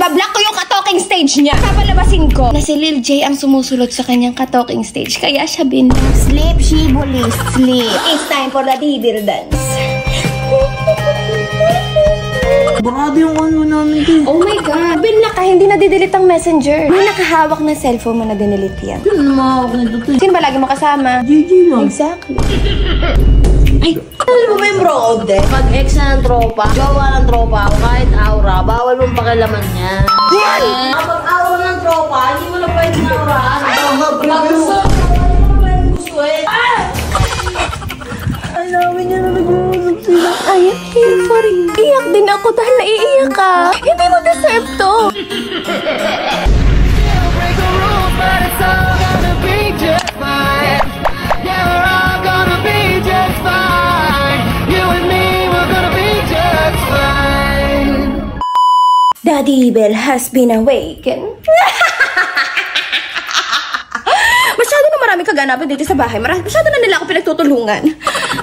ibablock ko yung ka-talking stage niya. Papalabasin ko na si Lil J ang sumusulot sa kanyang ka-talking stage. Kaya siya binlock. Sleep, Shibuli, sleep. It's time for the devil dance. Barado yung ano namin din. Oh my God. Binlock ka, hindi na didelete ang messenger. May nakahawak na cellphone mo na dinelete yan. Sino na mahawak na ito? Sino ba lagi mo kasama? Gigi lang. Exactly. Ay, alam mo ba yung bro de? Pag ex na ng tropa, gawa ng tropa ako kahit aura, bawal mong pakilaman niya. Kapag aura ng tropa, hindi mo na pwedeng auraan. Pag gusto, hindi mo na pwedeng gustuin. Ay, namin niya na nag-uusap sila. I am here for you. Iyak din ako dahil naiiyak ka. Hindi mo deserve to. The devil has been awakened. Masyado na marami kaganapan dito sa bahay. Masyado na nila ako pinagtutulungan.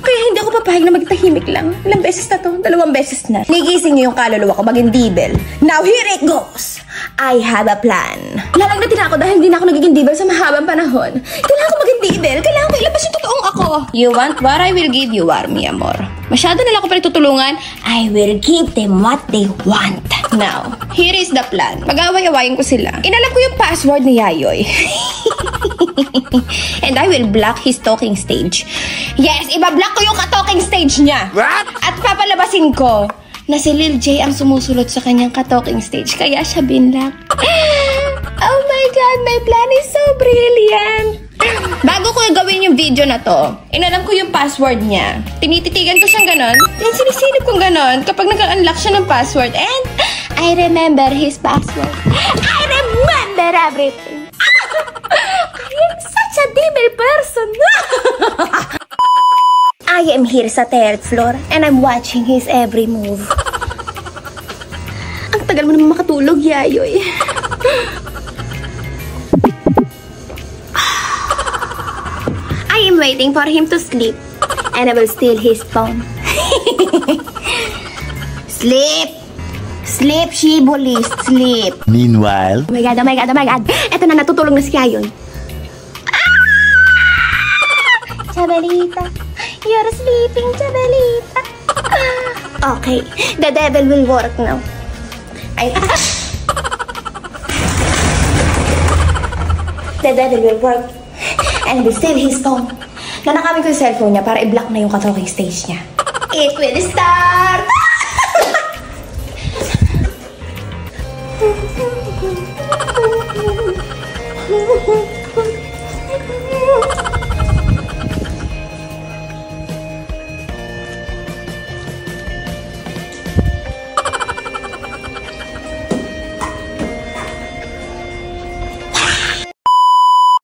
Kaya hindi ako papahig na magtahimik lang. Ilang beses na to? 2 beses na. Nigising niyo yung kaluluwa ko maging devil. Now here it goes. I have a plan. Lalagnatin ako dahil hindi na ako nagiging devil sa mahabang panahon. Kailangan ko maging devil. Kailangan ko ilabas yung totoong ako. You want what I will give you, mi amor. Masyado nila ako pinagtutulungan. I will give them what they want. Now, here is the plan. Mag-away-awayin ko sila. Inalam ko yung password ni Yayoy. And I will block his talking stage. Yes, ibablock ko yung ka-talking stage niya. What? At papalabasin ko na si Lil J ang sumusulot sa kanyang ka-talking stage. Kaya siya binlock. Oh my God, my plan is so brilliant. Bago ko gawin yung video na to, inalam ko yung password niya. Tinititigan ko siyang ganon. Then sinisilip kong ganon kapag nag-unlock siya ng password. And I remember his password. I remember everything. I am such a devil person. I am here sa 3rd floor and I'm watching his every move. Ang tagal mo naman makatulog, Yayoy. I am waiting for him to sleep and I will steal his phone. Sleep. Sleep, Shibuli, sleep. Meanwhile, Oh my God, oh my God, oh my God. Eto na, natutulog na si Yayoy. Chabelita, you're sleeping, Chabelita. Okay, the devil will work now. The devil will work and will steal his phone. Nanakamin ko yung cellphone niya para i-block na yung ka-talking stage niya. It will start!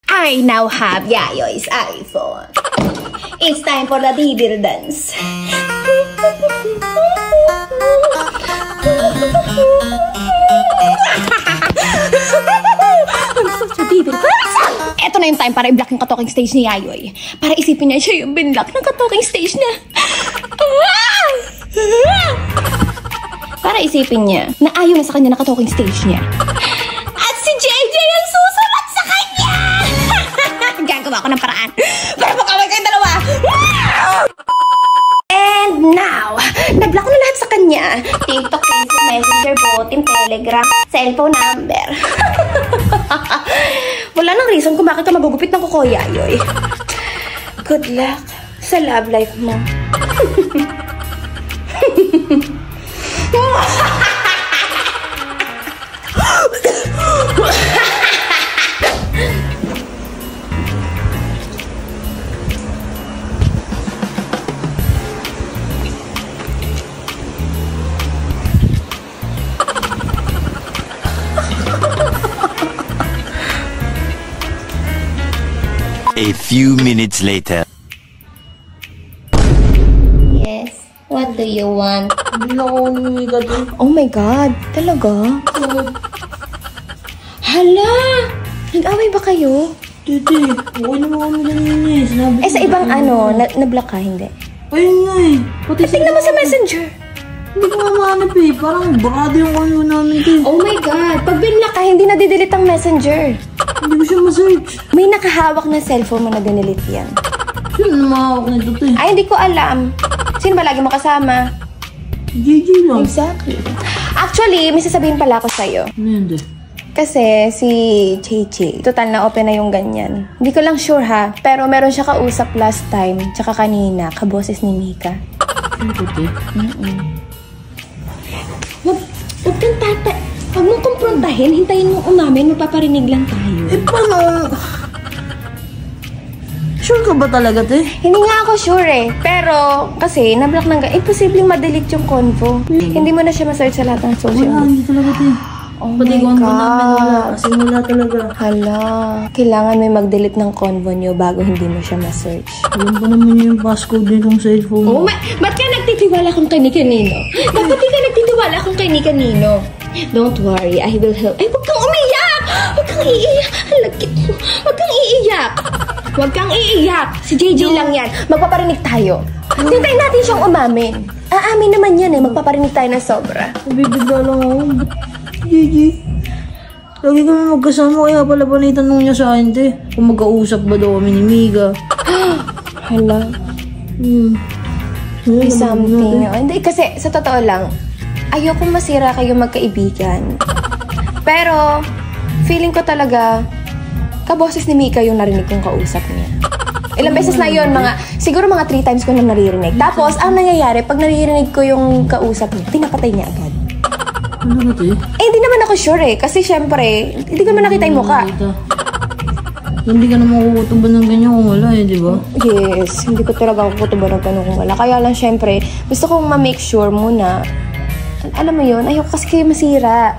I now have Yayoy's iPhone. It's time for the devil dance. I'm such a devil person. Eto na yung time para i-block yung ka-talking stage ni Yayoy. Para isipin niya siya yung binlock ng ka-talking stage niya. Para isipin niya na ayaw na sa kanya na ka-talking stage niya. At si JJ ang susunod sa kanya! Gagawa ko ng paraan para makaway kayong dalawa. And now, nablock ko na lahat sa kanya. TikTok, Facebook, Messenger, Botim, Telegram, cellphone number. Wala nang reason kung bakit ka magugupit ng kuko, Yayoy. Good luck sa love life mo. a few minutes later. Yes. What do you want? Hindi na ako namiga doon. Oh my God. Talaga? Hala! Nag-away ba kayo? Titi, okay naman kami ganyan eh. Sinabi Eh, sa ibang ano, na-block ka, hindi? Ayun nga eh. Pati Tingnan mo sa messenger. Hindi ko nga mahanap eh. Parang barado yung ano namin din. Oh my God! Hindi na didelete ang messenger. Hindi ko siya ma-search. May nakahawak na cellphone mo na dinelete yan. Sino namahawak nito, te? Ay, hindi ko alam. Sino ba lagi mo kasama? JJ lang. Exactly. Actually, may sasabihin pala ako sa'yo. Ano yun, te? Kasi si JJ, total na open na yung ganyan. Hindi ko lang sure ha, pero meron siya kausap last time, tsaka kanina, kaboses ni Mika. Ano to, te? Huwag kang Huwag mong kumprontahin, hintayin mong umamin, mapaparinig lang tayo. Eh, paano? Sure ka ba talaga, te? Hindi nga ako sure eh. Pero, kasi, nablock ng imposibleng ma-delete yung convo. Hindi mo na siya ma-search sa lahat ng social Wala, media. hindi talaga, te. Oh Pati my convo namin, wala. God. Kasi wala talaga. Hala, kailangan may mag-delete ng convo nyo bago hindi mo siya ma-search. Alam pa naman yung passcode nitong cellphone. Oh, ba't ka nagtitiwala kung kani-kanino? Dapat di ka nagtitiwala kung kani-kanino. Don't worry, I will help. Ay, huwag kang umiyak! Huwag kang iiyak! Halagkit mo! Huwag kang iiyak! Huwag kang iiyak! Si JJ lang yan. Magpaparinig tayo. Hintayin natin siyang umamin. Aamin naman yan eh. Magpaparinig tayo na sobra. Nabibigla lang ako. JJ. Lagi kami magkasama, kaya pala ba naitanong niya sa akin, te? Kung magkausap ba daw kami ni Mika. Hala. May something. Hindi, kasi sa totoo lang, ayokong masira kayo magkaibigan. Pero, feeling ko talaga, kaboses ni Mika yung narinig kong kausap niya. Ilang beses na yun, siguro mga 3 times ko na naririnig. Tapos, ang nangyayari, pag naririnig ko yung kausap niya, pinapatay niya agad. Ano ba, te? Eh, hindi naman ako sure eh. Kasi syempre, hindi ko naman nakita yung mukha. Hindi ka naman kukutuban ng ganyan kung wala eh, di ba? Yes, hindi ko talaga kukutuban ng ganun kung wala. Kaya lang syempre, gusto kong ma-make sure muna. Alam mo yun, ayoko kasi kayo masira.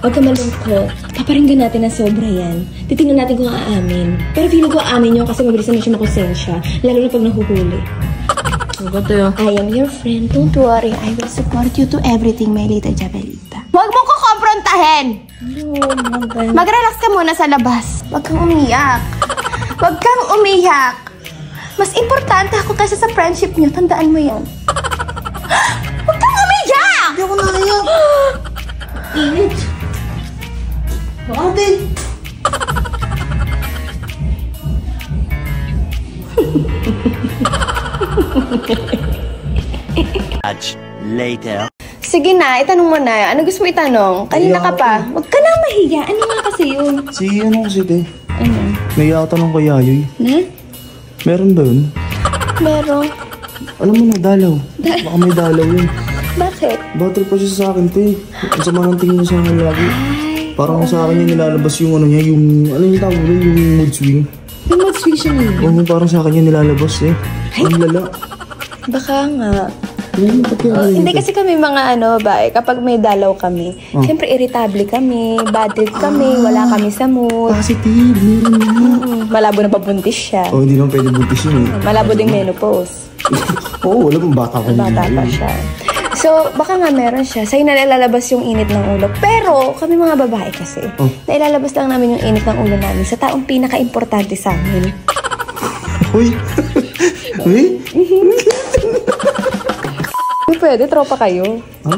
Huwag ka malungkot. Paparinggan natin na sobra yan. Titingnan natin kung aamin. Pero feeling ko aamin yun kasi mabilis na siya makonsensya. Lalo na pag nahuhuli. Huwag te, ah. I am your friend. Don't worry. I will support you to everything, my little Jabelita. Huwag mo ko komprontahin! Mag-relax ka muna sa labas. Huwag kang umiyak. Huwag kang umiyak. Mas importante ako kaysa sa friendship niyo. Tandaan mo yan. Huwag kang umiyak! Hindi ako naiyak. Init. Ate. Much later. Sige na, itanong mo na. Ano gusto mo itanong? Kanina ka pa. Huwag ka nang mahiya. Ano nga kasi yun? Si ano kasi te? Ano? May yatanong kay Yayoy. Na? Meron ba yun? Meron. Alam mo na, dalaw. Baka may dalaw yun. Bakit? Battery pa siya sa akin, te. Ang sama ng tingin niya sa akin lagi. Parang sa akin yung nilalabas yung ano niya, yung, ano yung tawag doon, yung mood swing. Yung mood swing siya niya. Oo, parang sa akin yung nilalabas eh. Ang lala. Baka nga. Ba't kaya Hindi kasi kami mga babae, kapag may dalaw kami, siyempre irritable kami, bad trip kami, wala kami sa mood. positive, meron na. Malabo na pabuntis siya. Oh, hindi naman pwede buntis yun eh. Malabo ding menopause. Oo, wala pang bata ko. Bata pa siya. So, baka nga meron siya. Sa'yo na ilalabas yung init ng ulo. Pero, kami mga babae kasi, nailalabas lang namin yung init ng ulo namin sa taong pinaka-importante sa amin. Uy! Uy! Pwede, tropa kayo. Ha?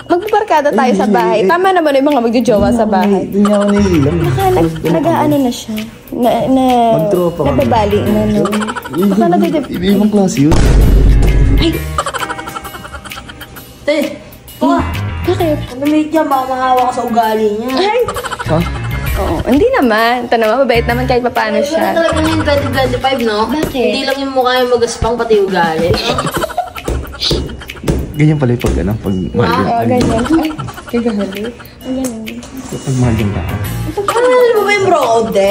Magbabarkada tayo sa bahay. Tama naman yung mga magjojowa sa bahay. Hindi niya ako naiilang. Baka nag-aano na siya. Magtropa kami. Nababali na, no? Baka Ibang klase yun. Ay, Te, pa. bakit? Kung namit niya, baka mahawa ka sa ugali niya. Ay! Ha? Oo, hindi naman. Ito naman, mabait naman kahit paano Pero siya. talaga ngayon 2025, no? Bakit? Hindi lang yung mukha yung magaspang, pati ugali. Ganyan pala yung pag ano, pag mahal Oo, yung ganyan. Ay, kagalit. Ang ganun. pag mahal yung tao. Ano ba yung bro code, te?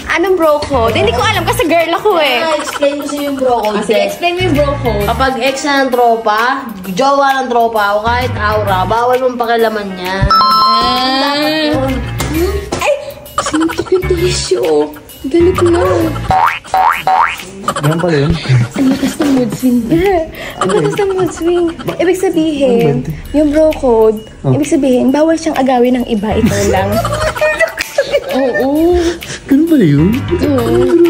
Anong bro code? Hindi ko alam kasi girl ako eh. Explain ko sa'yo yung bro code, Sige, te. explain mo yung bro code. Kapag ex na ng tropa, jowa ng tropa, o kahit aura, bawal mong pakialaman niya. Ay! Sinuntok yung tissue. Galit na. Ganyan pala yun. Ang lakas ng mood swing. Ang lakas ng mood swing. Ibig sabihin, yung bro code, ibig sabihin, bawal siyang agawin ng iba, ikaw lang. Oo. Ganun pala yun?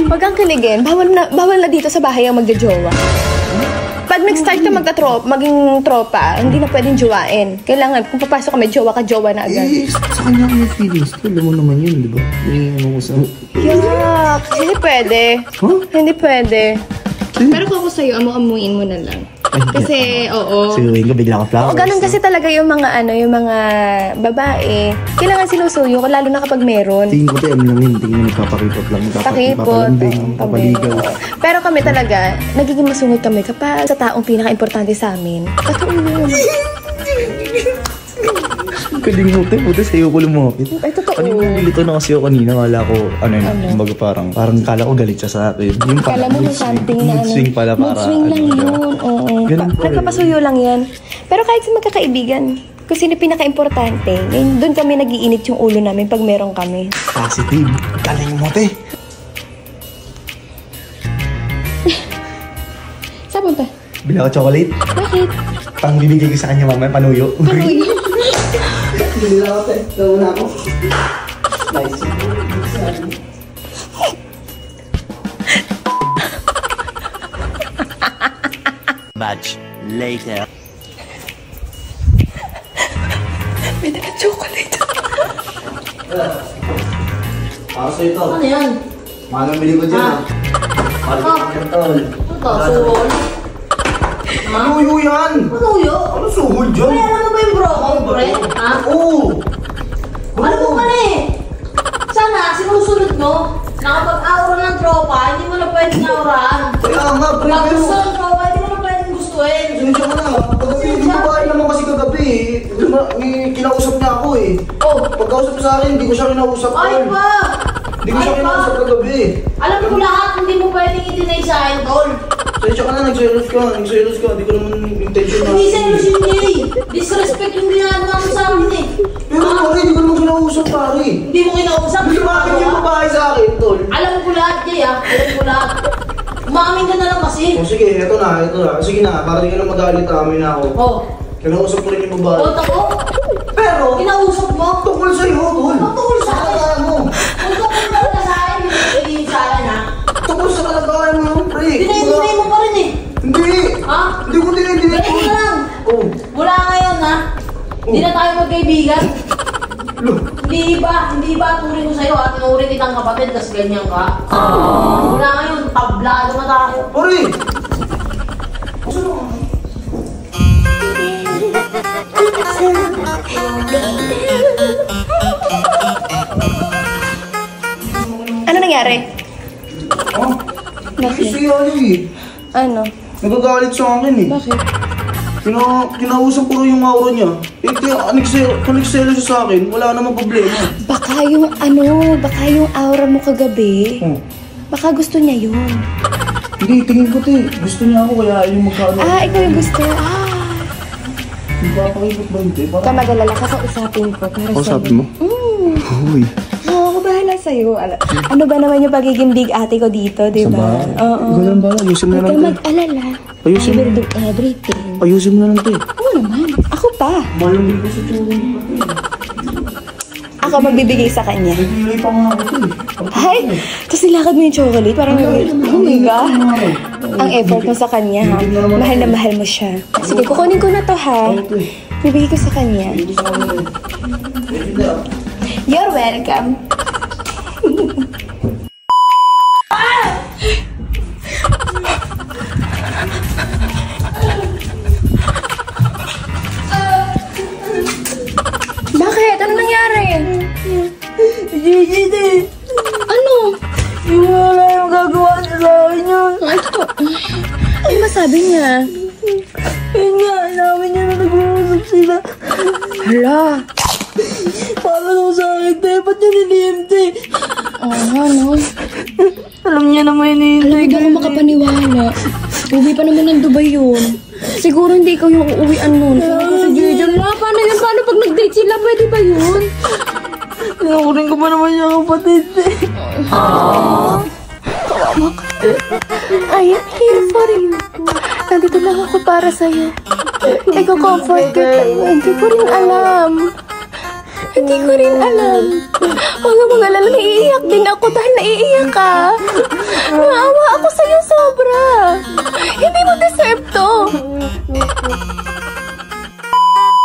Huwag kang kiligin. Bawal na dito sa bahay ang magjojowa. Pag nag-start ka maging tropa, hindi na pwedeng jowain. Kailangan, kung papasok ka, may jowa ka, jowa na agad. Sa kanya ko yung feelings. Alam mo naman yun, di ba? Yung ano ko sa... Yuck! Hindi pwede. Huh? Hindi pwede. Pero kung ako sa'yo, amu-amuin mo na lang. Kasi, oo. Suyuin ka, bigla ka flowers. O, ganun kasi talaga yung mga babae. Kailangan sinusuyo, lalo na kapag meron. Tingin ko tayo, lang yun. Tingin mo, nagpapakipot lang. Papalambing, papaligaw. Pero kami talaga, nagiging masungod kami kapag sa taong pinaka-importante sa amin. Totoo yun. Kaling mo, puti sa'yo ko lumapit. Ay, totoo. Kanina nilito na kasi ako kanina. Kala ko, kumbaga parang kala ko galit siya sa akin. Yung Kala mo may something na mood swing pala para. Mood swing lang yun. Oo. Ganun po Nagpapasuyo lang yan. Pero kahit sa magkakaibigan, kung sino pinaka-importante, doon kami nagiinit yung ulo namin pag meron kami. Positive. Galing mo, te. Saan punta? Bila ko chocolate. Bakit? Pang bibigay ko sa kanya mamaya, panuyo. Panuyo. Bila ko, te. Nauna ako. Nice. Much later. May dala chocolate. Para sa'yo to. Ano yan? Manang bili ko dyan, ha? Para sa'yo, tol. Ano to? Suhol? Panuyo yan! Panuyo? Ano suhol dyan? Ay, alam mo ba yung bro ko, pre? Ha? Oo! Alam mo ka na eh. Sana, sinusunod mo. Nakapag-aura ng tropa, hindi mo na pwedeng aurahan. Kaya nga, pre. Pag gusto ng tropa, hindi mo na pwedeng gustuin. Sinusya ka na. Pagkabi, yung babae naman kasi kagabi eh. Kinausap niya ako eh. Oh, Pagkausap sa akin, hindi ko siya kinausap. ay tol. pa! Hindi ko siya Ay, pa! kinausap kagabi. Alam ko lahat, hindi mo pwedeng i-deny sa akin, tol. Sinusya ka na, nagselos ka. Hindi ko naman intention na. Hindi sa'yo si Jay. Disrespect yung ginagawa mo sa akin eh. Pero pare, hindi ko naman kinausap pare. Hindi mo kinausap. Hindi bakit yung babae sa akin, tol. Alam ko lahat, Jay ah. Alam ko lahat. Umamin ka na lang kasi. O sige, eto na. Sige na, para di ka na magalit, amin na ako. Oh. Kinausap ko rin yung babae. Kota ko. Pero, Kinausap mo. tungkol sa'yo, tol. Tungkol sa akin. Kalagayan mo. Kung tungkol ka sa akin, hindi sa akin ha. Tungkol sa kalagayan mo yung pre. Dinay mo pa rin eh. Hindi. Ha? Hindi ko dinay. Ganito na lang. Oh. Mula ngayon ha. Hindi na tayo magkaibigan. Look. Hindi ba turing ko sa'yo at tinuring kitang kapatid tas ganyan ka? Mula ngayon, tablado na tayo. Pare! Ano nangyari? Oh? Bakit? Si Ali Ano? nagagalit sa akin eh. Bakit? Kinausap ko rin yung aura niya. Nagselos siya sa akin. Wala namang problema. Baka yung aura mo kagabi. Oh. Baka gusto niya yun. Hindi, tingin ko te. Gusto niya ako kaya yung magkano. Ikaw yung gusto. Nagpapakipot ba yun te? Huwag ka mag-alala, kakausapin ko para sa'yo. Kausapin mo? Uy. Oo, ako bahala sa'yo. Ano ba naman yung pagiging big ate ko dito, di ba? Oo. Ikaw lang ba? Ayusin mo na Huwag lang ka te. mag-alala. Ayusin I mo. will do everything. Ayusin mo na lang te. Oo naman. Ako pa. Malamig ko sa tsura niya. Ako magbibigay sa kanya. Nagpilay pa nga ako te. Ay! Tapos nilakad mo yung chocolate. Parang, oh my God. Ang effort mo sa kanya, ha? Mahal na mahal mo siya. Sige, kukunin ko na to, ha? Bibigay ko sa kanya. You're welcome. Bakit? Ano nangyari? Ano? Yung wala yung gagawa niya sa akin yun. Ano masabi niya? Yun nga, namin niya na nag-uusap sila. Hala. Paano mo sa akin, te? Ba't niya nilihimte? No? Alam niya naman yun. Alam, hindi ako makapaniwala. Uwi pa naman ng Dubai yun. Siguro hindi ikaw yung uuwian nun. Sabi ko sa Gigi, paano yun? Paano pag nag-date sila? Pwede ba yun? Nakurin ko pa naman niya kapatid, te. I am here for you. Nandito lang ako para sa'yo. Ikaw comfort kita. Hindi ko rin alam. Hindi ko rin alam. Huwag ka mag-alala, naiiyak din ako dahil naiiyak ka. Naawa ako sa'yo sobra. Hindi mo deserve to.